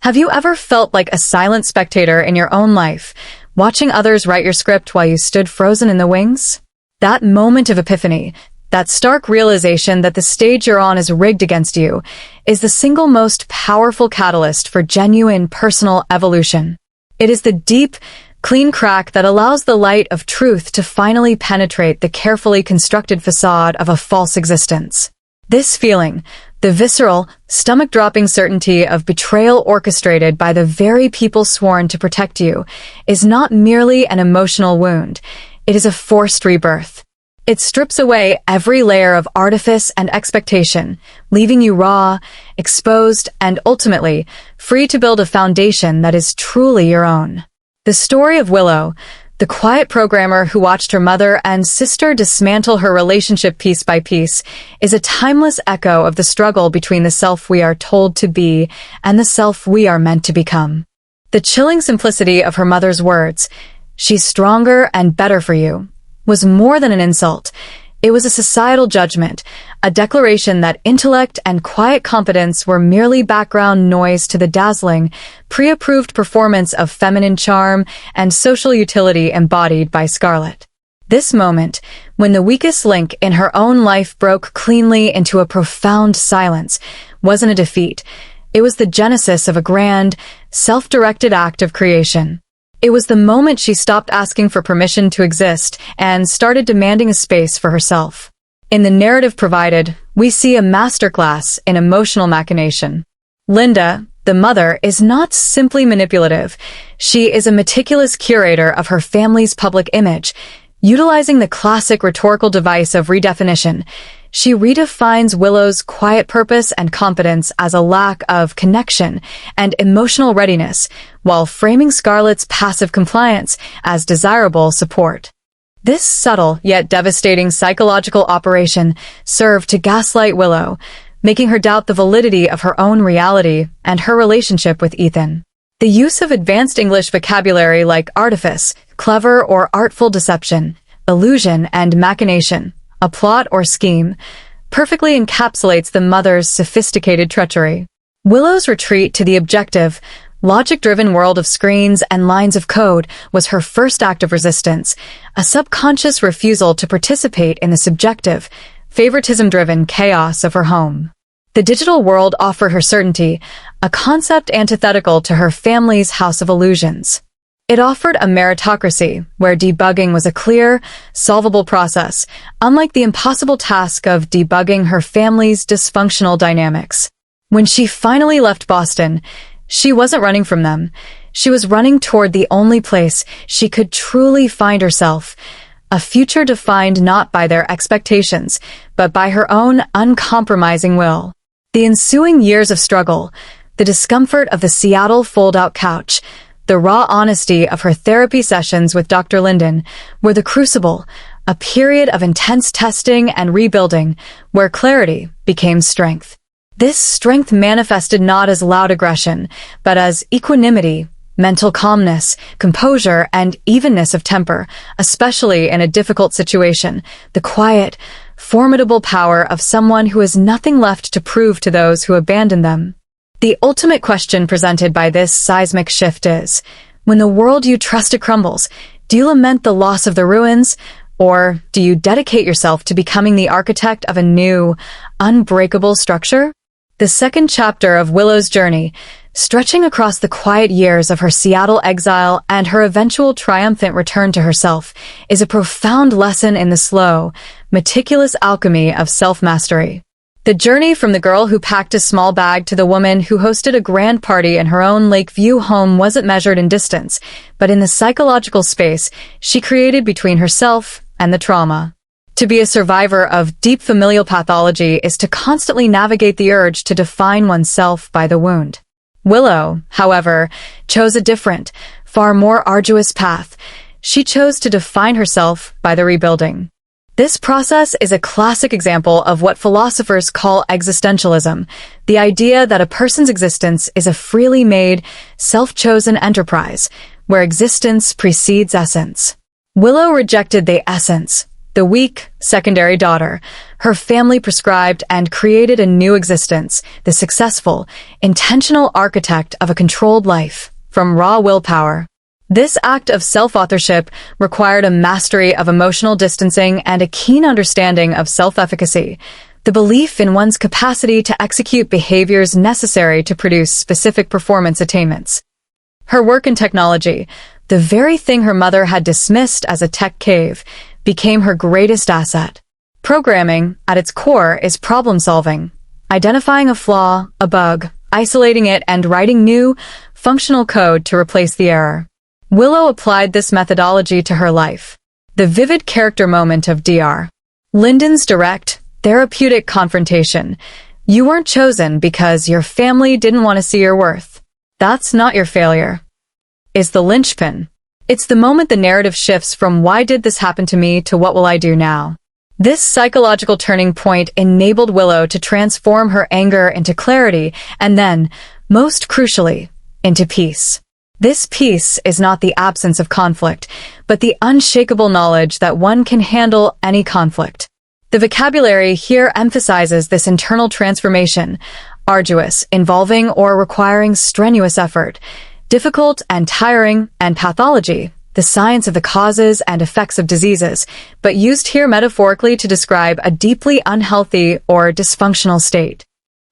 Have you ever felt like a silent spectator in your own life, watching others write your script while you stood frozen in the wings? That moment of epiphany, that stark realization that the stage you're on is rigged against you, is the single most powerful catalyst for genuine personal evolution. It is the deep, clean crack that allows the light of truth to finally penetrate the carefully constructed facade of a false existence. This feeling, the visceral, stomach-dropping certainty of betrayal orchestrated by the very people sworn to protect you, is not merely an emotional wound. It is a forced rebirth. It strips away every layer of artifice and expectation, leaving you raw, exposed, and ultimately free to build a foundation that is truly your own. The story of Willow, the quiet programmer who watched her mother and sister dismantle her relationship piece by piece, is a timeless echo of the struggle between the self we are told to be and the self we are meant to become. The chilling simplicity of her mother's words, "She's stronger and better for you," was more than an insult. It was a societal judgment, a declaration that intellect and quiet competence were merely background noise to the dazzling, pre-approved performance of feminine charm and social utility embodied by Scarlet. This moment, when the weakest link in her own life broke cleanly into a profound silence, wasn't a defeat. It was the genesis of a grand, self-directed act of creation. It was the moment she stopped asking for permission to exist and started demanding a space for herself. In the narrative provided, we see a masterclass in emotional machination. Linda, the mother, is not simply manipulative. She is a meticulous curator of her family's public image, utilizing the classic rhetorical device of redefinition. She redefines Willow's quiet purpose and competence as a lack of connection and emotional readiness, while framing Scarlet's passive compliance as desirable support. This subtle yet devastating psychological operation served to gaslight Willow, making her doubt the validity of her own reality and her relationship with Ethan. The use of advanced English vocabulary like artifice, clever or artful deception, illusion and machination, a plot or scheme, perfectly encapsulates the mother's sophisticated treachery. Willow's retreat to the objective, logic-driven world of screens and lines of code was her first act of resistance, a subconscious refusal to participate in the subjective, favoritism-driven chaos of her home. The digital world offered her certainty, a concept antithetical to her family's house of illusions. It offered a meritocracy, where debugging was a clear, solvable process, unlike the impossible task of debugging her family's dysfunctional dynamics. When she finally left Boston, she wasn't running from them. She was running toward the only place she could truly find herself, a future defined not by their expectations, but by her own uncompromising will. The ensuing years of struggle, the discomfort of the Seattle fold-out couch, the raw honesty of her therapy sessions with Dr. Linden were the crucible, a period of intense testing and rebuilding where clarity became strength. This strength manifested not as loud aggression, but as equanimity, mental calmness, composure, and evenness of temper, especially in a difficult situation, the quiet, formidable power of someone who has nothing left to prove to those who abandon them. The ultimate question presented by this seismic shift is, when the world you trusted crumbles, do you lament the loss of the ruins, or do you dedicate yourself to becoming the architect of a new, unbreakable structure? The second chapter of Willow's journey, stretching across the quiet years of her Seattle exile and her eventual triumphant return to herself, is a profound lesson in the slow, meticulous alchemy of self-mastery. The journey from the girl who packed a small bag to the woman who hosted a grand party in her own Lakeview home wasn't measured in distance, but in the psychological space she created between herself and the trauma. To be a survivor of deep familial pathology is to constantly navigate the urge to define oneself by the wound. Willow, however, chose a different, far more arduous path. She chose to define herself by the rebuilding. This process is a classic example of what philosophers call existentialism, the idea that a person's existence is a freely made, self-chosen enterprise, where existence precedes essence. Willow rejected the essence, the weak, secondary daughter. Her family prescribed and created a new existence, the successful, intentional architect of a controlled life, from raw willpower. This act of self-authorship required a mastery of emotional distancing and a keen understanding of self-efficacy, the belief in one's capacity to execute behaviors necessary to produce specific performance attainments. Her work in technology, the very thing her mother had dismissed as a tech cave, became her greatest asset. Programming, at its core, is problem-solving, identifying a flaw, a bug, isolating it, and writing new, functional code to replace the error. Willow applied this methodology to her life. The vivid character moment of Dr. Linden's direct, therapeutic confrontation. You weren't chosen because your family didn't want to see your worth. That's not your failure. Is the linchpin. It's the moment the narrative shifts from "why did this happen to me" to "what will I do now?" This psychological turning point enabled Willow to transform her anger into clarity and then, most crucially, into peace. This peace is not the absence of conflict, but the unshakable knowledge that one can handle any conflict. The vocabulary here emphasizes this internal transformation, arduous, involving or requiring strenuous effort, difficult and tiring, and pathology, the science of the causes and effects of diseases, but used here metaphorically to describe a deeply unhealthy or dysfunctional state.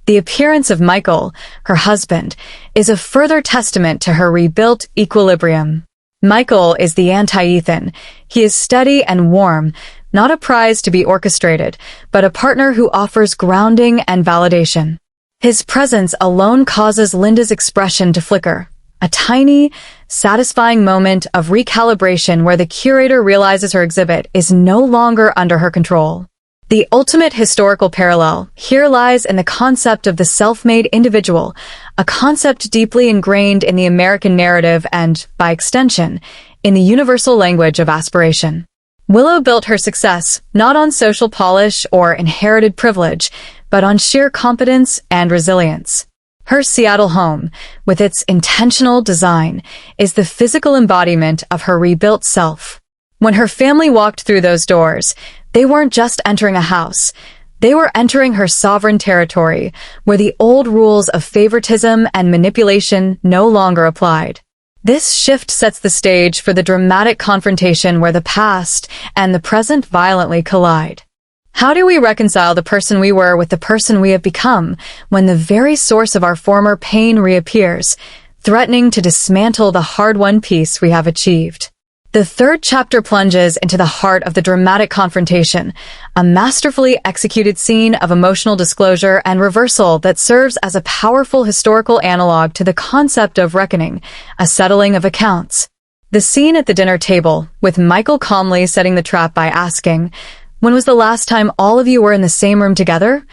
The appearance of Michael, her husband, is a further testament to her rebuilt equilibrium. Michael is the anti-Ethan. He is steady and warm, not a prize to be orchestrated, but a partner who offers grounding and validation. His presence alone causes Linda's expression to flicker, a tiny, satisfying moment of recalibration where the curator realizes her exhibit is no longer under her control. The ultimate historical parallel here lies in the concept of the self-made individual, a concept deeply ingrained in the American narrative and, by extension, in the universal language of aspiration. Willow built her success not on social polish or inherited privilege, but on sheer competence and resilience. Her Seattle home, with its intentional design, is the physical embodiment of her rebuilt self. When her family walked through those doors, they weren't just entering a house. They were entering her sovereign territory, where the old rules of favoritism and manipulation no longer applied. This shift sets the stage for the dramatic confrontation where the past and the present violently collide. How do we reconcile the person we were with the person we have become when the very source of our former pain reappears, threatening to dismantle the hard-won peace we have achieved? The third chapter plunges into the heart of the dramatic confrontation, a masterfully executed scene of emotional disclosure and reversal that serves as a powerful historical analog to the concept of reckoning, a settling of accounts. The scene at the dinner table, with Michael calmly setting the trap by asking, "When was the last time all of you were in the same room together?"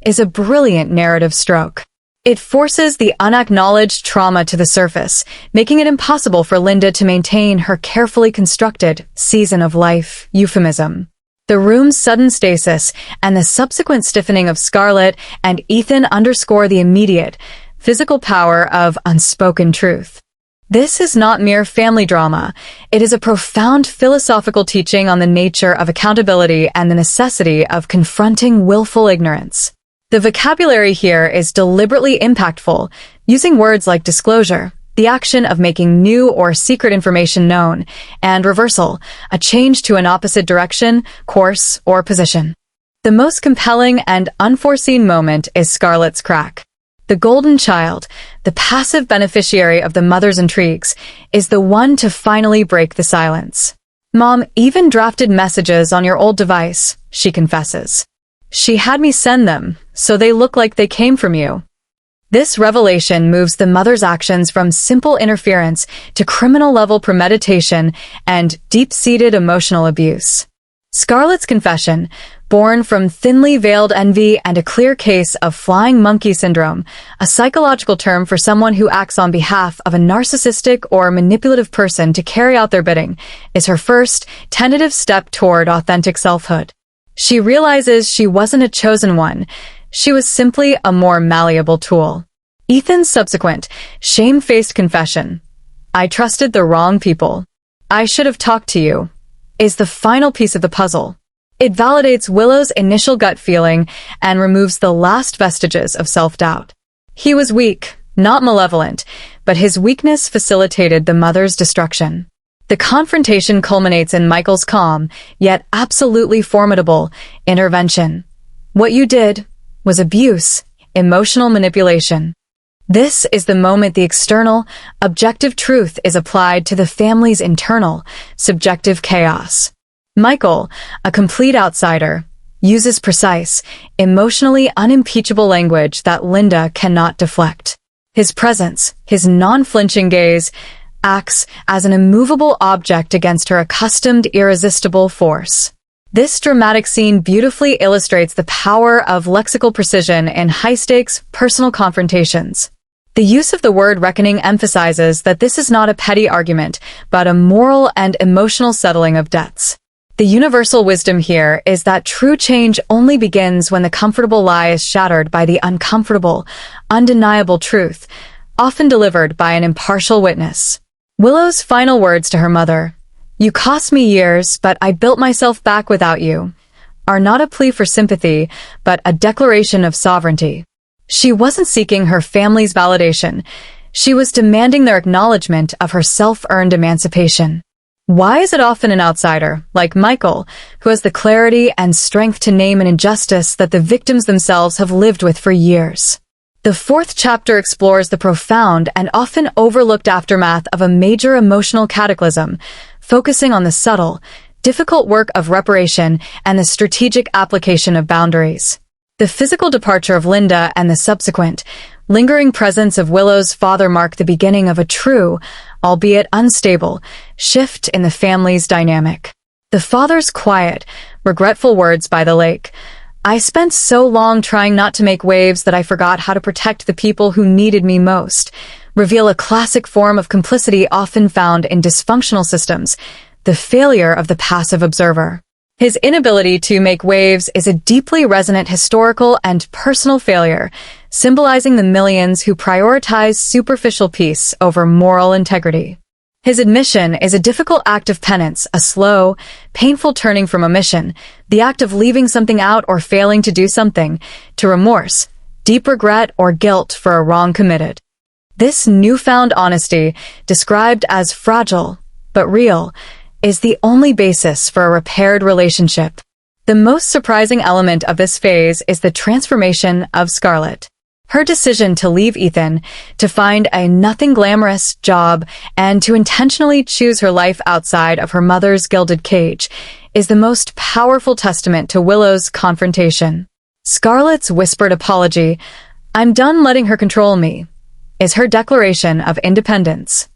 is a brilliant narrative stroke. It forces the unacknowledged trauma to the surface, making it impossible for Linda to maintain her carefully constructed season of life euphemism. The room's sudden stasis and the subsequent stiffening of Scarlet and Ethan underscore the immediate, physical power of unspoken truth. This is not mere family drama. It is a profound philosophical teaching on the nature of accountability and the necessity of confronting willful ignorance. The vocabulary here is deliberately impactful, using words like disclosure, the action of making new or secret information known, and reversal, a change to an opposite direction, course, or position. The most compelling and unforeseen moment is Scarlet's crack. The golden child, the passive beneficiary of the mother's intrigues, is the one to finally break the silence. "Mom even drafted messages on your old device," she confesses. "She had me send them, so they look like they came from you." This revelation moves the mother's actions from simple interference to criminal-level premeditation and deep-seated emotional abuse. Scarlet's confession, born from thinly veiled envy and a clear case of flying monkey syndrome, a psychological term for someone who acts on behalf of a narcissistic or manipulative person to carry out their bidding, is her first, tentative step toward authentic selfhood. She realizes she wasn't a chosen one. She was simply a more malleable tool. Ethan's subsequent, shame-faced confession, "I trusted the wrong people. I should have talked to you," is the final piece of the puzzle. It validates Willow's initial gut feeling and removes the last vestiges of self-doubt. He was weak, not malevolent, but his weakness facilitated the mother's destruction. The confrontation culminates in Michael's calm, yet absolutely formidable, intervention. What you did was abuse, emotional manipulation. This is the moment the external, objective truth is applied to the family's internal, subjective chaos. Michael, a complete outsider, uses precise, emotionally unimpeachable language that Linda cannot deflect. His presence, his non-flinching gaze, acts as an immovable object against her accustomed, irresistible force. This dramatic scene beautifully illustrates the power of lexical precision in high-stakes, personal confrontations. The use of the word reckoning emphasizes that this is not a petty argument, but a moral and emotional settling of debts. The universal wisdom here is that true change only begins when the comfortable lie is shattered by the uncomfortable, undeniable truth, often delivered by an impartial witness. Willow's final words to her mother, "You cost me years, but I built myself back without you," are not a plea for sympathy, but a declaration of sovereignty. She wasn't seeking her family's validation. She was demanding their acknowledgement of her self-earned emancipation. Why is it often an outsider, like Michael, who has the clarity and strength to name an injustice that the victims themselves have lived with for years? The fourth chapter explores the profound and often overlooked aftermath of a major emotional cataclysm, focusing on the subtle, difficult work of reparation and the strategic application of boundaries. The physical departure of Linda and the subsequent, lingering presence of Willow's father mark the beginning of a true, albeit unstable, shift in the family's dynamic. The father's quiet, regretful words by the lake, "I spent so long trying not to make waves that I forgot how to protect the people who needed me most," reveal a classic form of complicity often found in dysfunctional systems, the failure of the passive observer. His inability to make waves is a deeply resonant historical and personal failure, symbolizing the millions who prioritize superficial peace over moral integrity. His admission is a difficult act of penance, a slow, painful turning from omission, the act of leaving something out or failing to do something, to remorse, deep regret or guilt for a wrong committed. This newfound honesty, described as fragile but real, is the only basis for a repaired relationship. The most surprising element of this phase is the transformation of Scarlet. Her decision to leave Ethan, to find a nothing glamorous job, and to intentionally choose her life outside of her mother's gilded cage is the most powerful testament to Willow's confrontation. Scarlet's whispered apology, "I'm done letting her control me," is her declaration of independence.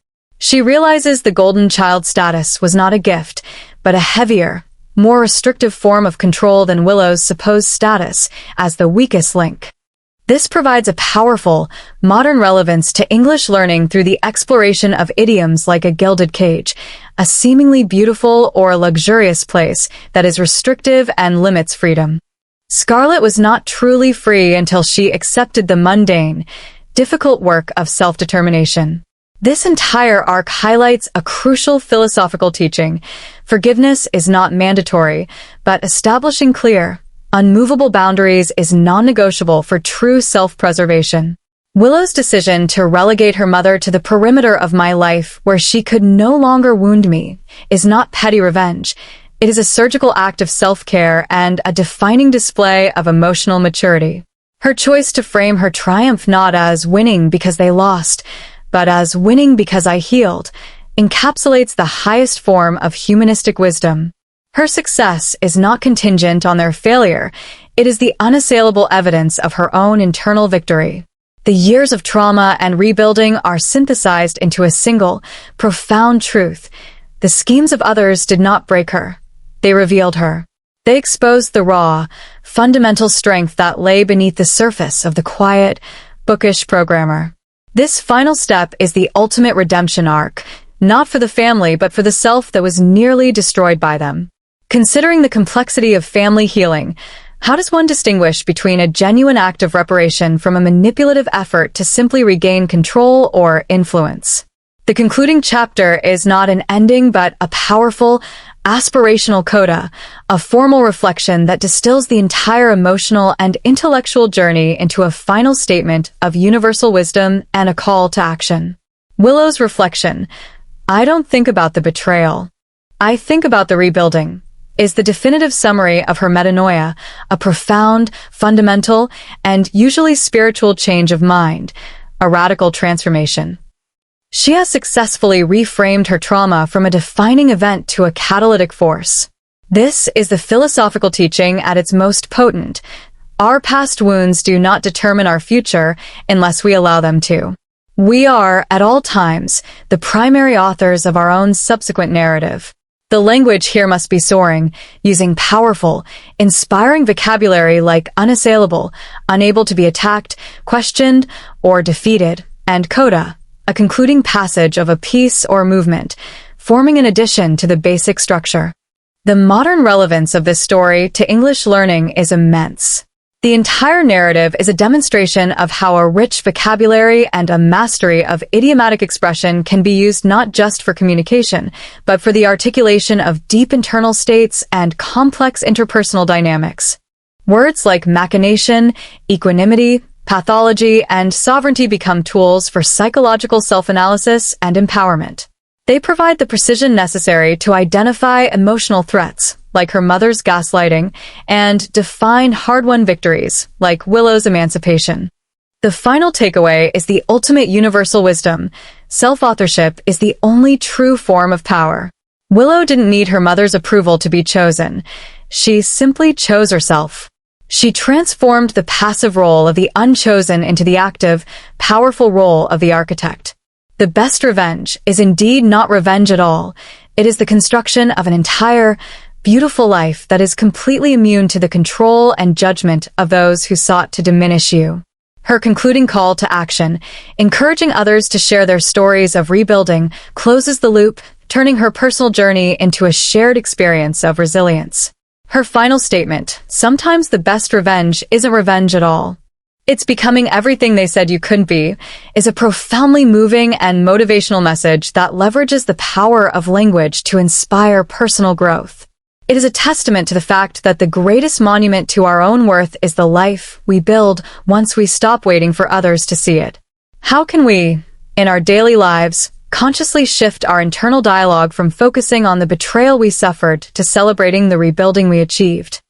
She realizes the golden child status was not a gift, but a heavier, more restrictive form of control than Willow's supposed status as the weakest link. This provides a powerful, modern relevance to English learning through the exploration of idioms like a gilded cage, a seemingly beautiful or luxurious place that is restrictive and limits freedom. Scarlet was not truly free until she accepted the mundane, difficult work of self-determination. This entire arc highlights a crucial philosophical teaching. Forgiveness is not mandatory, but establishing clear, unmovable boundaries is non-negotiable for true self-preservation. Willow's decision to relegate her mother to the perimeter of my life where she could no longer wound me is not petty revenge. It is a surgical act of self-care and a defining display of emotional maturity. Her choice to frame her triumph not as winning because they lost, but as winning because I healed, encapsulates the highest form of humanistic wisdom. Her success is not contingent on their failure. It is the unassailable evidence of her own internal victory. The years of trauma and rebuilding are synthesized into a single, profound truth. The schemes of others did not break her. They revealed her. They exposed the raw, fundamental strength that lay beneath the surface of the quiet, bookish programmer. This final step is the ultimate redemption arc, not for the family but for the self that was nearly destroyed by them. Considering the complexity of family healing, how does one distinguish between a genuine act of reparation from a manipulative effort to simply regain control or influence? The concluding chapter is not an ending but a powerful, aspirational coda, a formal reflection that distills the entire emotional and intellectual journey into a final statement of universal wisdom and a call to action. Willow's reflection, "I don't think about the betrayal. I think about the rebuilding," is the definitive summary of her metanoia, a profound, fundamental, and usually spiritual change of mind, a radical transformation. She has successfully reframed her trauma from a defining event to a catalytic force. This is the philosophical teaching at its most potent. Our past wounds do not determine our future unless we allow them to. We are, at all times, the primary authors of our own subsequent narrative. The language here must be soaring, using powerful, inspiring vocabulary like unassailable, unable to be attacked, questioned, or defeated, and coda, a concluding passage of a piece or movement, forming an addition to the basic structure. The modern relevance of this story to English learning is immense. The entire narrative is a demonstration of how a rich vocabulary and a mastery of idiomatic expression can be used not just for communication, but for the articulation of deep internal states and complex interpersonal dynamics. Words like machination, equanimity, pathology, and sovereignty become tools for psychological self-analysis and empowerment. They provide the precision necessary to identify emotional threats, like her mother's gaslighting, and define hard-won victories, like Willow's emancipation. The final takeaway is the ultimate universal wisdom. Self-authorship is the only true form of power. Willow didn't need her mother's approval to be chosen. She simply chose herself. She transformed the passive role of the unchosen into the active, powerful role of the architect. The best revenge is indeed not revenge at all. It is the construction of an entire, beautiful life that is completely immune to the control and judgment of those who sought to diminish you. Her concluding call to action, encouraging others to share their stories of rebuilding, closes the loop, turning her personal journey into a shared experience of resilience. Her final statement, "Sometimes the best revenge isn't revenge at all. It's becoming everything they said you couldn't be," is a profoundly moving and motivational message that leverages the power of language to inspire personal growth. It is a testament to the fact that the greatest monument to our own worth is the life we build once we stop waiting for others to see it. How can we, in our daily lives, consciously shift our internal dialogue from focusing on the betrayal we suffered to celebrating the rebuilding we achieved?